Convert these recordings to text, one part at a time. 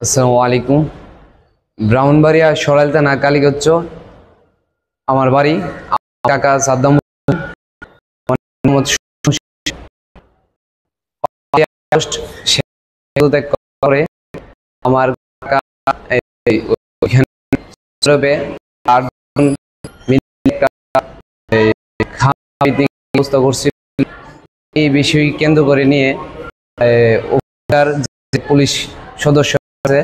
আসসালামু আলাইকুম। ব্রাহ্মণবাড়িয়া সরাইল থানা কালীগঞ্জ আমার বাড়ি। কাকা সাদ্দাম করে আমার কাকা ব্যবস্থা করছি। এই বিষয় কেন্দ্র করে নিয়ে পুলিশ সদস্য আছে,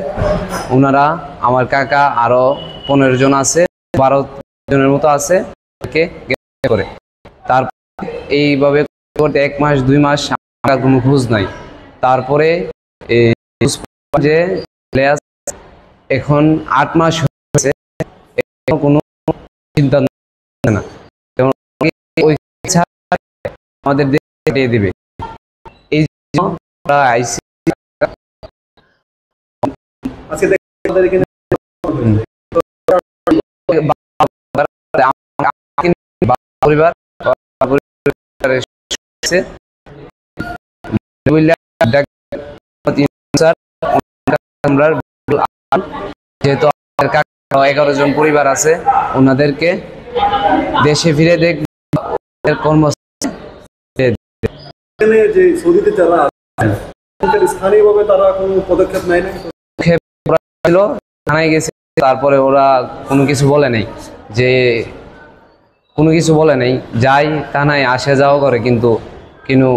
ওনারা আমার কাকা আরো 15 জন আছে, 12 জনের মতো আছে, করে তারপর এইভাবে করতে 1 মাস 2 মাস কোনো খোঁজ নাই। তারপরে যে এখন 8 মাস হয়েছে, কোনো চিন্তা না, আমাদের দিয়ে দিবে। এই জন্য আইসি পরিবার যেহেতু 11 জন পরিবার আছে, ওনাদেরকে দেশে ফিরে তারপরে ওরা কোনো কিছু বলে নাই, যে কোনো কিছু বলে নাই, যাই থানায় আসে যাওয়া করে, কিন্তু কোনো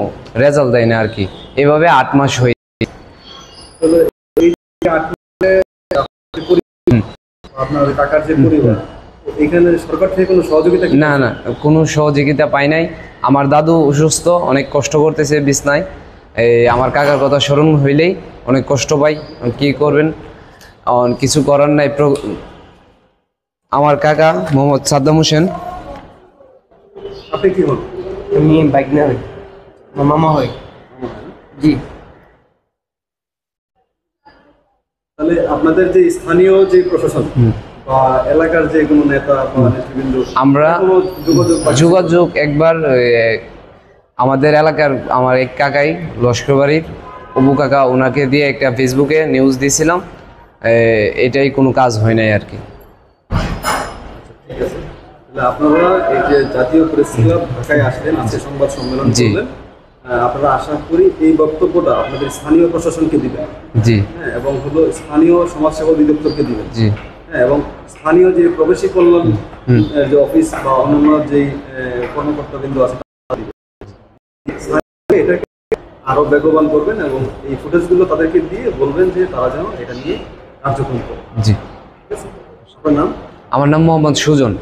রেজাল্ট দেয় না আর কি। এভাবে 8 মাস হয়ে না না কোনো সহযোগিতা পাই নাই। আমার দাদু অসুস্থ, অনেক কষ্ট করতেছে বিছনায়। আমার কাকার কথা স্মরণ হইলেই অনেক কষ্ট পাই। কি করবেন, কিছু করার নাই। আমার কাকা মোহাম্মদ সাদ্দাম হোসেন। আপনি কি হন? আমি বাইক না হই, মামা হই। জি। তাহলে আপনাদের যে স্থানীয় যে প্রশাসন বা এলাকার যে কোনো নেতা বা নেতৃবৃন্দ, আমরা যোগাযোগ একবার আমাদের এলাকার আমার এক কাকাই লস্করবাড়ির অবু কাকা, ওনাকে দিয়ে একটা ফেসবুকে নিউজ দিয়েছিলাম, এটাই কোনো কাজ হয় নাই আর কি। ঠিক আছে, তাহলে আপনারা এই যে জাতীয় প্রেস ক্লাব ঢাকায় আসলেন, আজকে সংবাদ সম্মেলন করলেন, আপনারা আশা করি এই বক্তব্যটা আপনাদের স্থানীয় প্রশাসনকে দিবেন। জি। হ্যাঁ, এবং হলো স্থানীয় সমাজসেবা অধিদপ্তরকে দিবেন। জি। হ্যাঁ, এবং স্থানীয় যে প্রবাসী কল্যাণ যে অফিস বা অন্যান্য যেই কর্মকর্তাবৃন্দ আছে এটাকে আরো বেগবান করবেন, এবং এই ফুটেজগুলো তাদেরকে দিয়ে বলবেন যে তারা যেন এটা নিয়ে কার্যক্রম করে। জি। ঠিক আছে, আপনার নাম? আমার নাম মোহাম্মদ সুজন।